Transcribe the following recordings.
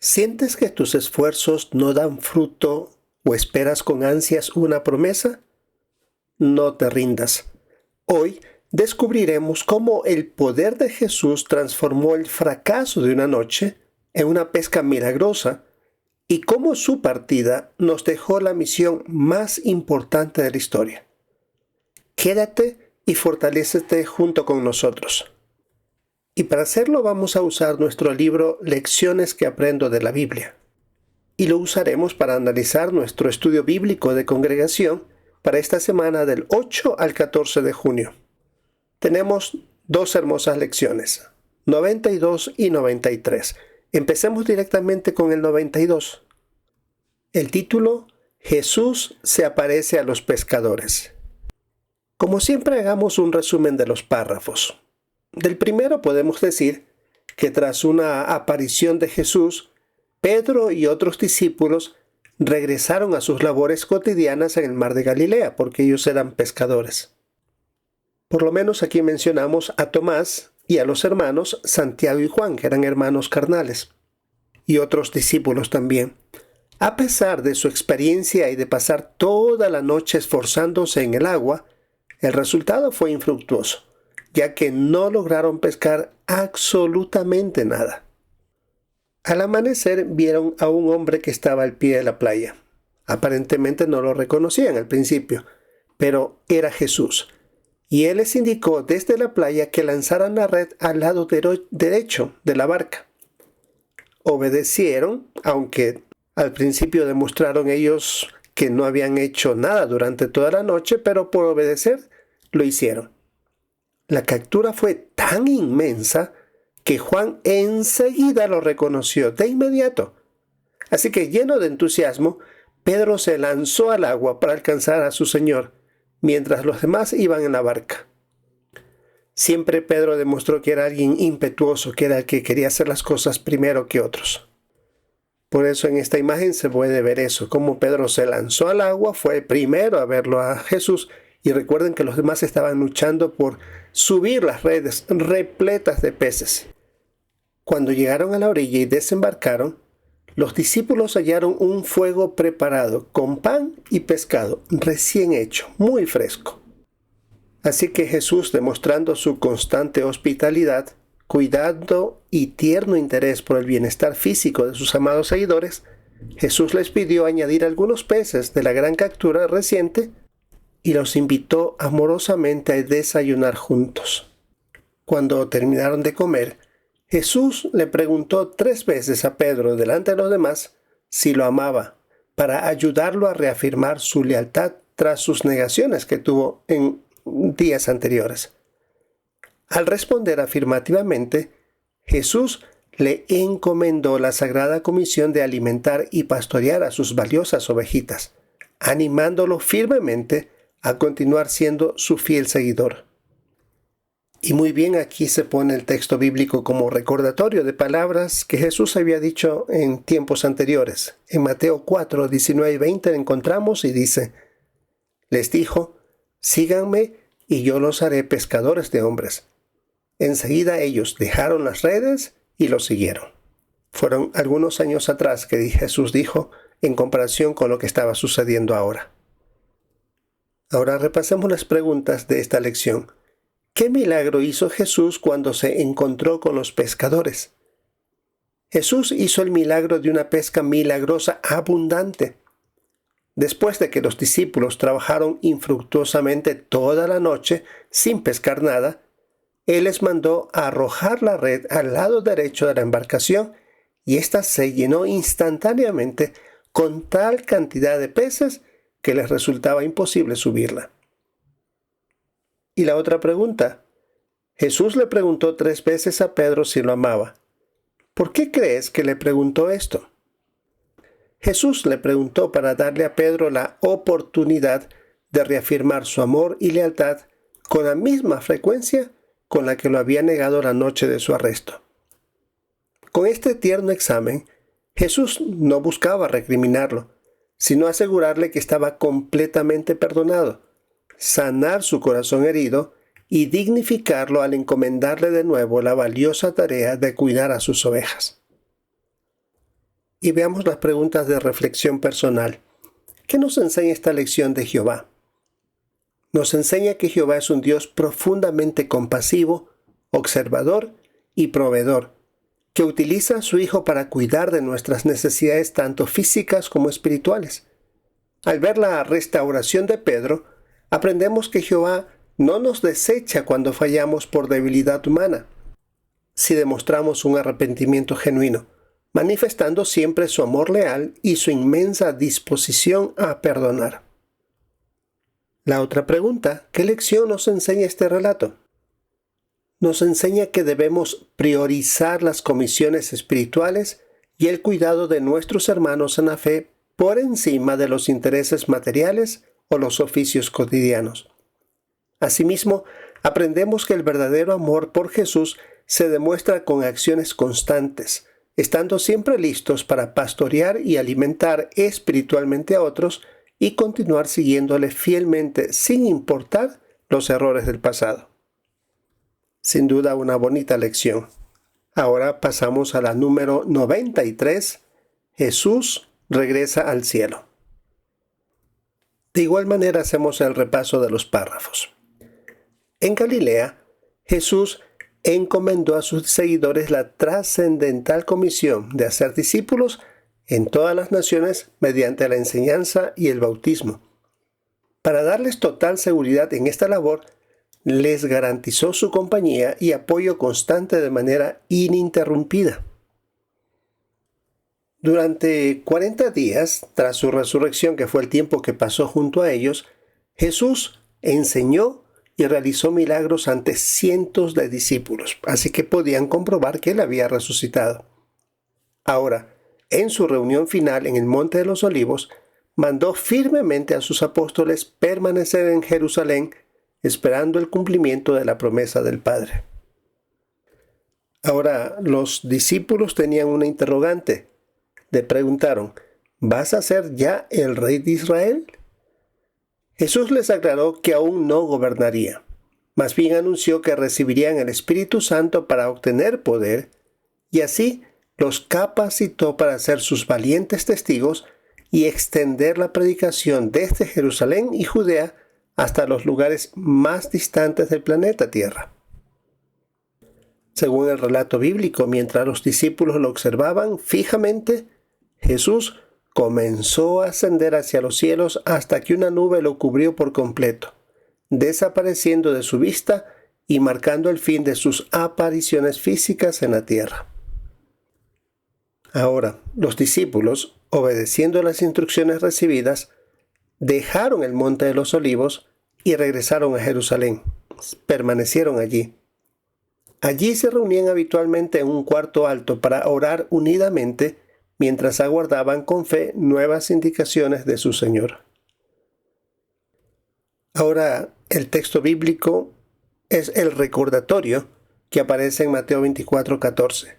¿Sientes que tus esfuerzos no dan fruto o esperas con ansias una promesa? No te rindas. Hoy descubriremos cómo el poder de Jesús transformó el fracaso de una noche en una pesca milagrosa y cómo su partida nos dejó la misión más importante de la historia. Quédate y fortalécete junto con nosotros. Y para hacerlo vamos a usar nuestro libro Lecciones que aprendo de la Biblia. Y lo usaremos para analizar nuestro estudio bíblico de congregación para esta semana del 8 al 14 de junio. Tenemos dos hermosas lecciones, 92 y 93. Empecemos directamente con el 92. El título, Jesús se aparece a los pescadores. Como siempre, hagamos un resumen de los párrafos. Del primero podemos decir que tras una aparición de Jesús, Pedro y otros discípulos regresaron a sus labores cotidianas en el mar de Galilea, porque ellos eran pescadores. Por lo menos aquí mencionamos a Tomás y a los hermanos Santiago y Juan, que eran hermanos carnales, y otros discípulos también. A pesar de su experiencia y de pasar toda la noche esforzándose en el agua, el resultado fue infructuoso, ya que no lograron pescar absolutamente nada. Al amanecer vieron a un hombre que estaba al pie de la playa. Aparentemente no lo reconocían al principio, pero era Jesús. Y él les indicó desde la playa que lanzaran la red al lado derecho de la barca. Obedecieron, aunque al principio demostraron ellos que no habían hecho nada durante toda la noche, pero por obedecer lo hicieron. La captura fue tan inmensa que Juan enseguida lo reconoció de inmediato. Así que lleno de entusiasmo, Pedro se lanzó al agua para alcanzar a su Señor, mientras los demás iban en la barca. Siempre Pedro demostró que era alguien impetuoso, que era el que quería hacer las cosas primero que otros. Por eso en esta imagen se puede ver eso, cómo Pedro se lanzó al agua, fue primero a verlo a Jesús, y recuerden que los demás estaban luchando por subir las redes repletas de peces. Cuando llegaron a la orilla y desembarcaron, los discípulos hallaron un fuego preparado con pan y pescado recién hecho, muy fresco. Así que Jesús, demostrando su constante hospitalidad, cuidado y tierno interés por el bienestar físico de sus amados seguidores, Jesús les pidió añadir algunos peces de la gran captura reciente y los invitó amorosamente a desayunar juntos. Cuando terminaron de comer, Jesús le preguntó 3 veces a Pedro delante de los demás si lo amaba, para ayudarlo a reafirmar su lealtad tras sus negaciones que tuvo en días anteriores. Al responder afirmativamente, Jesús le encomendó la sagrada comisión de alimentar y pastorear a sus valiosas ovejitas, animándolo firmemente a continuar siendo su fiel seguidor. Y muy bien, aquí se pone el texto bíblico como recordatorio de palabras que Jesús había dicho en tiempos anteriores. En Mateo 4, 19 y 20 encontramos y dice, les dijo, síganme y yo los haré pescadores de hombres. Enseguida ellos dejaron las redes y los siguieron. Fueron algunos años atrás que Jesús dijo en comparación con lo que estaba sucediendo ahora. Ahora repasemos las preguntas de esta lección. ¿Qué milagro hizo Jesús cuando se encontró con los pescadores? Jesús hizo el milagro de una pesca milagrosa abundante. Después de que los discípulos trabajaron infructuosamente toda la noche sin pescar nada, Él les mandó a arrojar la red al lado derecho de la embarcación y ésta se llenó instantáneamente con tal cantidad de peces que les resultaba imposible subirla. Y la otra pregunta. Jesús le preguntó 3 veces a Pedro si lo amaba. ¿Por qué crees que le preguntó esto? Jesús le preguntó para darle a Pedro la oportunidad de reafirmar su amor y lealtad con la misma frecuencia con la que lo había negado la noche de su arresto. Con este tierno examen, Jesús no buscaba recriminarlo, sino asegurarle que estaba completamente perdonado, sanar su corazón herido y dignificarlo al encomendarle de nuevo la valiosa tarea de cuidar a sus ovejas. Y veamos las preguntas de reflexión personal. ¿Qué nos enseña esta lección de Jehová? Nos enseña que Jehová es un Dios profundamente compasivo, observador y proveedor, que utiliza a su Hijo para cuidar de nuestras necesidades tanto físicas como espirituales. Al ver la restauración de Pedro, aprendemos que Jehová no nos desecha cuando fallamos por debilidad humana, si demostramos un arrepentimiento genuino, manifestando siempre su amor leal y su inmensa disposición a perdonar. La otra pregunta, ¿qué lección nos enseña este relato? Nos enseña que debemos priorizar las comisiones espirituales y el cuidado de nuestros hermanos en la fe por encima de los intereses materiales o los oficios cotidianos. Asimismo, aprendemos que el verdadero amor por Jesús se demuestra con acciones constantes, estando siempre listos para pastorear y alimentar espiritualmente a otros y continuar siguiéndole fielmente sin importar los errores del pasado. Sin duda una bonita lección. Ahora pasamos a la número 93. Jesús regresa al cielo. De igual manera hacemos el repaso de los párrafos. En Galilea, Jesús encomendó a sus seguidores la trascendental comisión de hacer discípulos en todas las naciones mediante la enseñanza y el bautismo. Para darles total seguridad en esta labor, les garantizó su compañía y apoyo constante de manera ininterrumpida. Durante 40 días, tras su resurrección, que fue el tiempo que pasó junto a ellos, Jesús enseñó y realizó milagros ante cientos de discípulos, así que podían comprobar que él había resucitado. Ahora, en su reunión final en el Monte de los Olivos, mandó firmemente a sus apóstoles permanecer en Jerusalén, esperando el cumplimiento de la promesa del Padre. Ahora, los discípulos tenían una interrogante. Le preguntaron, ¿vas a ser ya el rey de Israel? Jesús les aclaró que aún no gobernaría. Más bien anunció que recibirían el Espíritu Santo para obtener poder, y así los capacitó para ser sus valientes testigos y extender la predicación desde Jerusalén y Judea hasta los lugares más distantes del planeta Tierra. Según el relato bíblico, mientras los discípulos lo observaban fijamente, Jesús comenzó a ascender hacia los cielos hasta que una nube lo cubrió por completo, desapareciendo de su vista y marcando el fin de sus apariciones físicas en la tierra. Ahora, los discípulos, obedeciendo las instrucciones recibidas, dejaron el Monte de los Olivos y regresaron a Jerusalén. Permanecieron allí. Allí se reunían habitualmente en un cuarto alto para orar unidamente mientras aguardaban con fe nuevas indicaciones de su Señor. Ahora, el texto bíblico es el recordatorio que aparece en Mateo 24:14.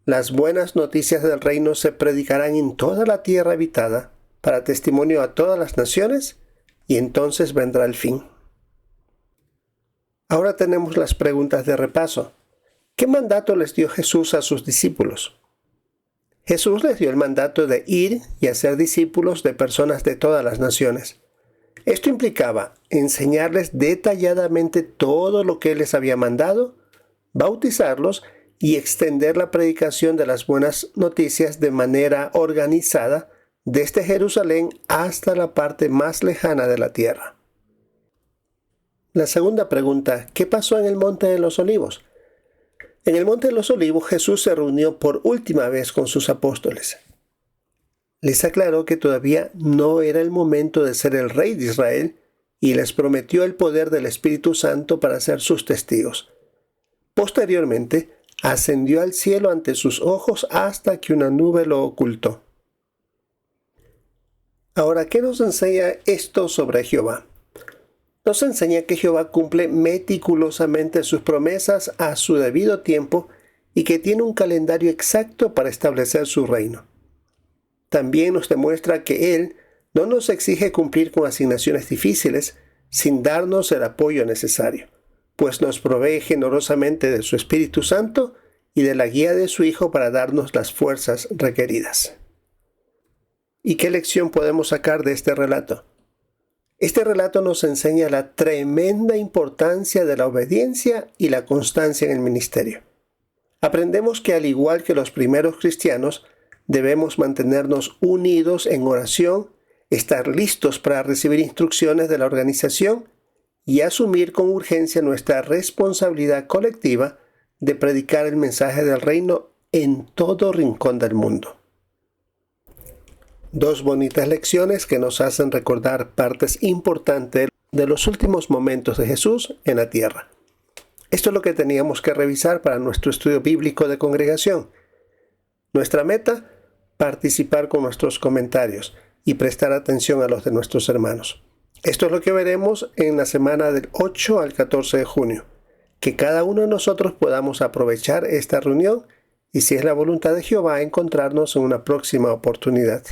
Las buenas noticias del reino se predicarán en toda la tierra habitada para testimonio a todas las naciones, y entonces vendrá el fin. Ahora tenemos las preguntas de repaso. ¿Qué mandato les dio Jesús a sus discípulos? Jesús les dio el mandato de ir y hacer discípulos de personas de todas las naciones. Esto implicaba enseñarles detalladamente todo lo que Él les había mandado, bautizarlos y extender la predicación de las buenas noticias de manera organizada desde Jerusalén hasta la parte más lejana de la tierra. La segunda pregunta, ¿qué pasó en el Monte de los Olivos? En el Monte de los Olivos, Jesús se reunió por última vez con sus apóstoles. Les aclaró que todavía no era el momento de ser el rey de Israel y les prometió el poder del Espíritu Santo para ser sus testigos. Posteriormente, ascendió al cielo ante sus ojos hasta que una nube lo ocultó. Ahora, ¿qué nos enseña esto sobre Jehová? Nos enseña que Jehová cumple meticulosamente sus promesas a su debido tiempo y que tiene un calendario exacto para establecer su reino. También nos demuestra que Él no nos exige cumplir con asignaciones difíciles sin darnos el apoyo necesario, pues nos provee generosamente de su Espíritu Santo y de la guía de su Hijo para darnos las fuerzas requeridas. ¿Y qué lección podemos sacar de este relato? Este relato nos enseña la tremenda importancia de la obediencia y la constancia en el ministerio. Aprendemos que al igual que los primeros cristianos, debemos mantenernos unidos en oración, estar listos para recibir instrucciones de la organización y asumir con urgencia nuestra responsabilidad colectiva de predicar el mensaje del reino en todo rincón del mundo. Dos bonitas lecciones que nos hacen recordar partes importantes de los últimos momentos de Jesús en la tierra. Esto es lo que teníamos que revisar para nuestro estudio bíblico de congregación. Nuestra meta, participar con nuestros comentarios y prestar atención a los de nuestros hermanos. Esto es lo que veremos en la semana del 8 al 14 de junio. Que cada uno de nosotros podamos aprovechar esta reunión y, si es la voluntad de Jehová, encontrarnos en una próxima oportunidad.